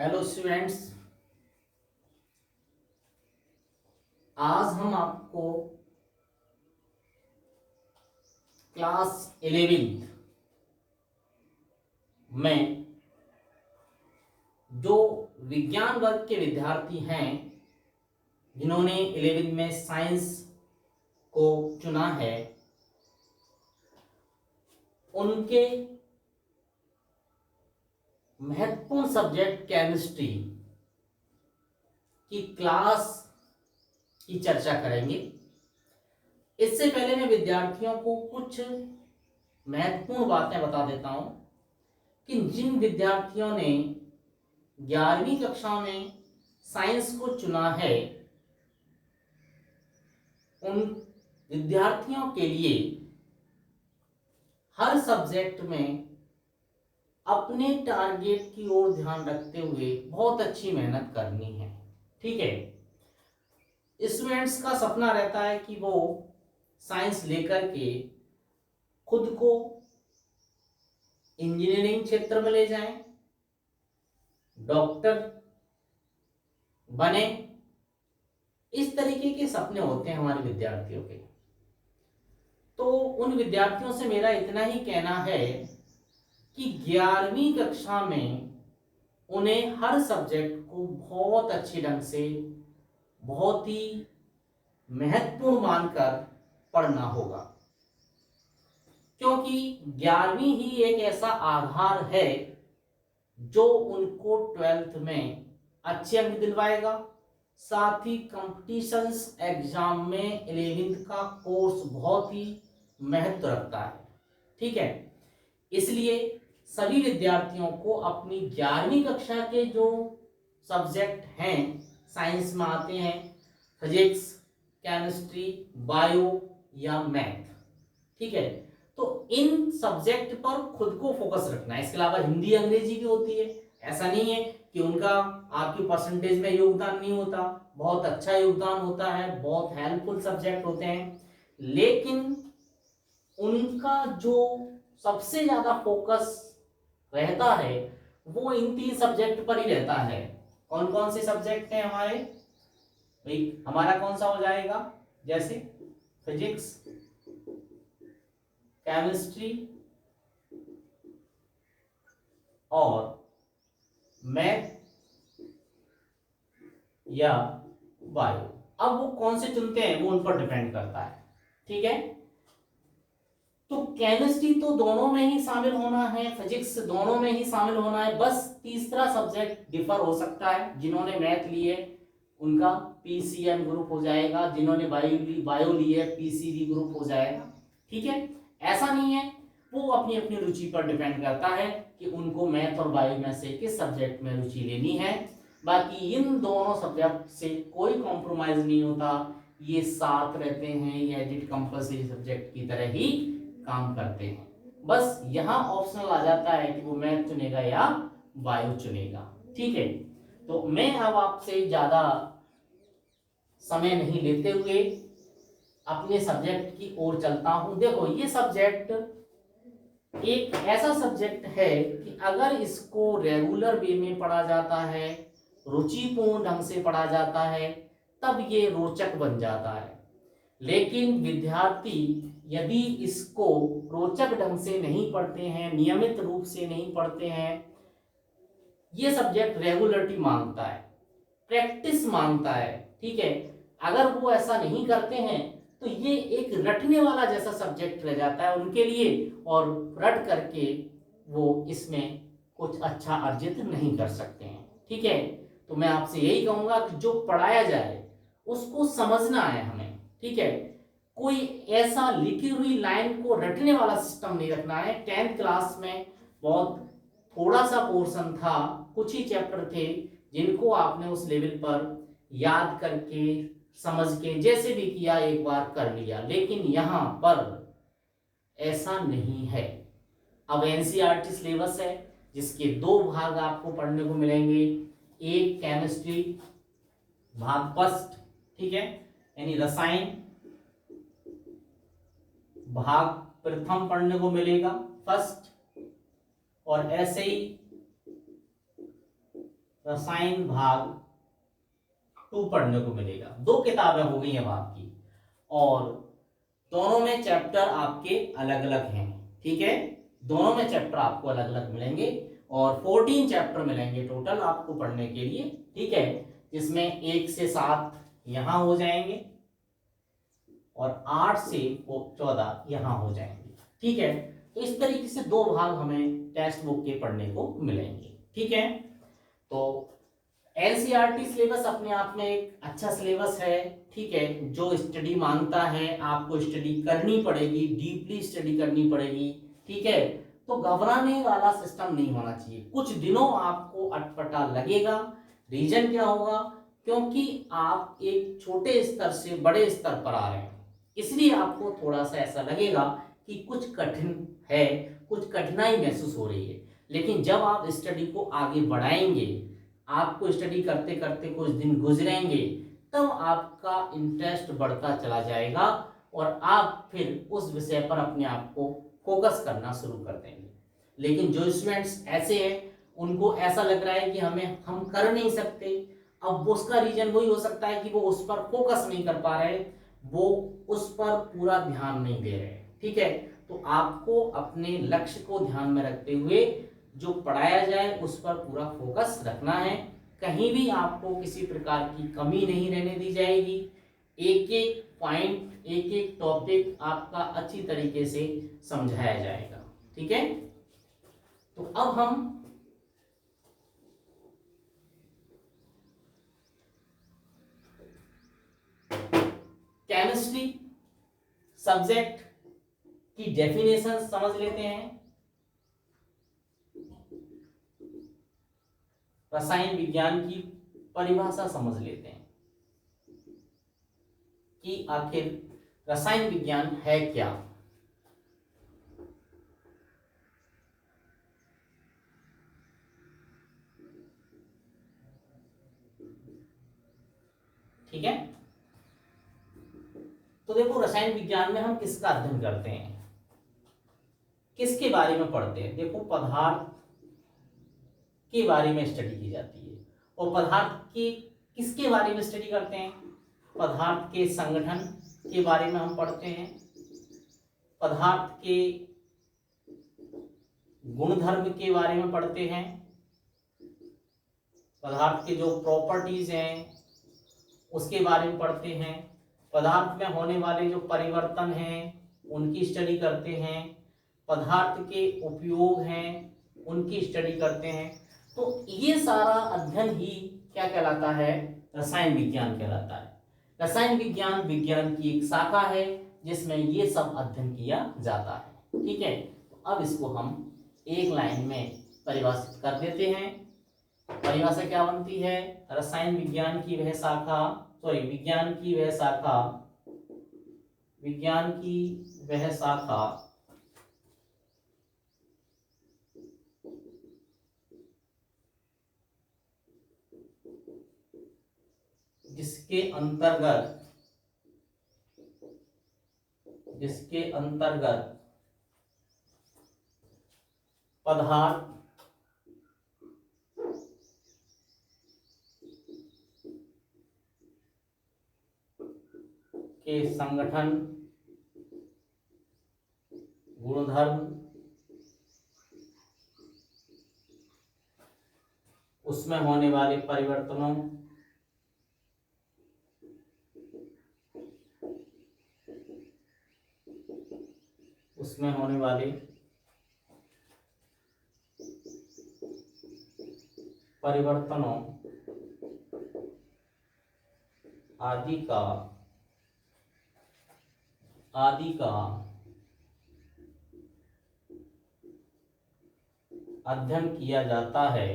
Hello students. आज हम आपको क्लास 11th में जो विज्ञान वर्ग के विद्यार्थी हैं जिन्होंने 11th में साइंस को चुना है उनके महत्वपूर्ण सब्जेक्ट केमिस्ट्री की क्लास की चर्चा करेंगे। इससे पहले मैं विद्यार्थियों को कुछ महत्वपूर्ण बातें बता देता हूं कि जिन विद्यार्थियों ने 11वीं कक्षा में साइंस को चुना है उन विद्यार्थियों के लिए हर सब्जेक्ट में अपने टारगेट की ओर ध्यान रखते हुए बहुत अच्छी मेहनत करनी है। ठीक है। स्टूडेंट्स का सपना रहता है कि वो साइंस लेकर के खुद को इंजीनियरिंग क्षेत्र में ले जाएं, डॉक्टर बने। इस तरीके के सपने होते हैं हमारे विद्यार्थियों के। तो उन विद्यार्थियों से मेरा इतना ही कहना है कि 11वीं कक्षा में उन्हें हर सब्जेक्ट को बहुत अच्छे ढंग से बहुत ही महत्वपूर्ण मानकर पढ़ना होगा, क्योंकि 11वीं ही एक ऐसा आधार है जो उनको 12th में अच्छे अंक दिलवाएगा। साथ ही कंपटीशंस एग्जाम में 11th का कोर्स बहुत ही महत्व रखता है। ठीक है। इसलिए सभी विद्यार्थियों को अपनी 11वीं कक्षा के जो सब्जेक्ट हैं साइंस में आते हैं, फिजिक्स, केमिस्ट्री, बायो या मैथ, ठीक है, तो इन सब्जेक्ट पर खुद को फोकस रखना है। इसके अलावा हिंदी अंग्रेजी भी होती है। ऐसा नहीं है कि उनका आपकी परसेंटेज में योगदान नहीं होता, बहुत अच्छा योगदान होता है, बहुत हेल्पफुल सब्जेक्ट होते हैं, लेकिन उनका जो सबसे ज्यादा फोकस रहता है वो इन 3 सब्जेक्ट पर ही रहता है। कौन कौन से सब्जेक्ट हैं हमारे भाई? हमारा कौन सा हो जाएगा? जैसे फिजिक्स, केमिस्ट्री और मैथ या बायो। अब वो कौन से चुनते हैं वो उन पर डिपेंड करता है। ठीक है। तो केमिस्ट्री तो दोनों में ही शामिल होना है, फिजिक्स दोनों में ही शामिल होना है, बस तीसरा सब्जेक्ट डिफर हो सकता है। जिन्होंने मैथ लिए उनका पीसीएम ग्रुप हो जाएगा, जिन्होंने बायो ली है पीसीबी ग्रुप हो जाएगा। ठीक है। ऐसा नहीं है, वो अपनी अपनी रुचि पर डिपेंड करता है कि उनको मैथ और बायो में से किस सब्जेक्ट में रुचि लेनी है। बाकी इन दोनों सब्जेक्ट से कोई कॉम्प्रोमाइज नहीं होता, ये साथ रहते हैं, ये एडिट कंपल्सरी सब्जेक्ट की तरह ही काम करते हैं। बस यहां ऑप्शनल आ जाता है कि वो मैथ चुनेगा या बायो चुनेगा। ठीक है। तो मैं अब आपसे ज्यादा समय नहीं लेते हुए अपने सब्जेक्ट की ओर चलता हूं। देखो, ये सब्जेक्ट एक ऐसा सब्जेक्ट है कि अगर इसको रेगुलर वे में पढ़ा जाता है, रुचिपूर्ण ढंग से पढ़ा जाता है, तब ये रोचक बन जाता है। लेकिन विद्यार्थी यदि इसको रोचक ढंग से नहीं पढ़ते हैं, नियमित रूप से नहीं पढ़ते हैं, ये सब्जेक्ट रेगुलरिटी मांगता है, प्रैक्टिस मांगता है। ठीक है। अगर वो ऐसा नहीं करते हैं तो ये एक रटने वाला जैसा सब्जेक्ट रह जाता है उनके लिए, और रट करके वो इसमें कुछ अच्छा अर्जित नहीं कर सकते हैं। ठीक है। तो मैं आपसे यही कहूंगा कि जो पढ़ाया जाए उसको समझना है हमें। ठीक है। कोई ऐसा लिखी हुई लाइन को रटने वाला सिस्टम नहीं रखना है। 10th क्लास में बहुत थोड़ा सा पोर्शन था, कुछ ही चैप्टर थे जिनको आपने उस लेवल पर याद करके समझ के जैसे भी किया एक बार कर लिया, लेकिन यहां पर ऐसा नहीं है। अब एनसीईआरटी सिलेबस है जिसके 2 भाग आपको पढ़ने को मिलेंगे। एक केमिस्ट्री भाग फर्स्ट, ठीक है, यानी रसायन भाग प्रथम पढ़ने को मिलेगा फर्स्ट, और ऐसे ही रसायन भाग 2 पढ़ने को मिलेगा। 2 किताबें हो गई अब आपकी, और दोनों में चैप्टर आपके अलग अलग हैं, ठीक है। दोनों में चैप्टर आपको अलग अलग मिलेंगे और 14 चैप्टर मिलेंगे टोटल आपको पढ़ने के लिए, ठीक है, जिसमें 1 से 7 यहां हो जाएंगे और 8 से 14 यहां हो जाएंगे, ठीक है। तो इस तरीके से 2 भाग हमें टेक्स्ट बुक के पढ़ने को मिलेंगे, ठीक है। तो एनसीईआरटी सिलेबस अपने आप में एक अच्छा सिलेबस है, ठीक है, जो स्टडी मांगता है, आपको स्टडी करनी पड़ेगी, डीपली स्टडी करनी पड़ेगी, ठीक है। तो घबराने वाला सिस्टम नहीं होना चाहिए। कुछ दिनों आपको अटपटा लगेगा, रीजन क्या होगा, क्योंकि आप एक छोटे स्तर से बड़े स्तर पर आ रहे हैं, इसलिए आपको थोड़ा सा ऐसा लगेगा कि कुछ कठिन है, कुछ कठिनाई महसूस हो रही है। लेकिन जब आप स्टडी को आगे बढ़ाएंगे, आपको स्टडी करते करते कुछ दिन गुजरेंगे, तब आपका इंटरेस्ट बढ़ता चला जाएगा और आप फिर उस विषय पर अपने आप को फोकस करना शुरू कर देंगे। लेकिन जो स्टूडेंट्स ऐसे हैं, उनको ऐसा लग रहा है कि हम कर नहीं सकते, अब उसका रीजन वही हो सकता है कि वो उस पर फोकस नहीं कर पा रहे, वो उस पर पूरा ध्यान नहीं दे रहे, ठीक है। तो आपको अपने लक्ष्य को ध्यान में रखते हुए जो पढ़ाया जाए उस पर पूरा फोकस रखना है। कहीं भी आपको किसी प्रकार की कमी नहीं रहने दी जाएगी। एक एक पॉइंट, एक एक टॉपिक आपका अच्छी तरीके से समझाया जाएगा, ठीक है। तो अब हम केमिस्ट्री सब्जेक्ट की डेफिनेशन समझ लेते हैं, रसायन विज्ञान की परिभाषा समझ लेते हैं कि आखिर रसायन विज्ञान है क्या। ठीक है, तो देखो रसायन विज्ञान में हम किसका अध्ययन करते हैं, किसके बारे में पढ़ते हैं। देखो पदार्थ के बारे में स्टडी की जाती है, और पदार्थ के किसके बारे में स्टडी करते हैं, पदार्थ के संगठन के बारे में हम पढ़ते हैं, पदार्थ के गुणधर्म के बारे में पढ़ते हैं, पदार्थ के जो प्रॉपर्टीज हैं उसके बारे में पढ़ते हैं, पदार्थ में होने वाले जो परिवर्तन हैं उनकी स्टडी करते हैं, पदार्थ के उपयोग हैं उनकी स्टडी करते हैं। तो ये सारा अध्ययन ही क्या कहलाता है, रसायन विज्ञान कहलाता है। रसायन विज्ञान विज्ञान की एक शाखा है जिसमें ये सब अध्ययन किया जाता है, ठीक है। तो अब इसको हम एक लाइन में परिभाषित कर देते हैं। परिभाषा क्या बनती है, रसायन विज्ञान की वह शाखा, सॉरी विज्ञान की वह शाखा, विज्ञान की वह शाखा जिसके अंतर्गत पदार्थ के संगठन, गुणधर्म, उसमें होने वाले परिवर्तनों, उसमें होने वाले परिवर्तनों आदि का अध्ययन किया जाता है,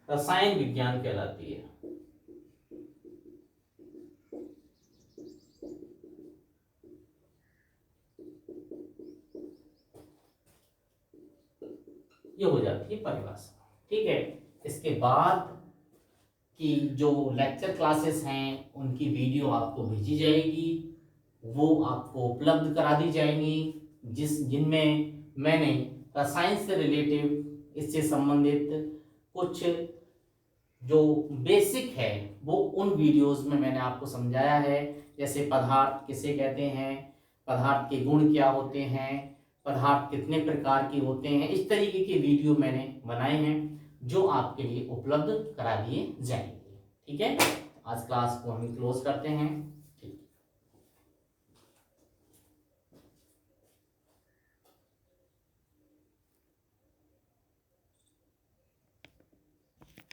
रसायन विज्ञान कहलाती है। ये हो जाती है परिभाषा, ठीक है। इसके बाद की जो लेक्चर क्लासेस हैं उनकी वीडियो आपको भेजी जाएगी, वो आपको उपलब्ध करा दी जाएंगी, जिनमें मैंने रसायन से रिलेटिव, इससे संबंधित कुछ जो बेसिक है वो उन वीडियोस में मैंने आपको समझाया है। जैसे पदार्थ किसे कहते हैं, पदार्थ के गुण क्या होते हैं, पदार्थ कितने प्रकार के होते हैं, इस तरीके के वीडियो मैंने बनाए हैं जो आपके लिए उपलब्ध करा दिए जाएंगे। ठीक है, आज क्लास को हम क्लोज करते हैं।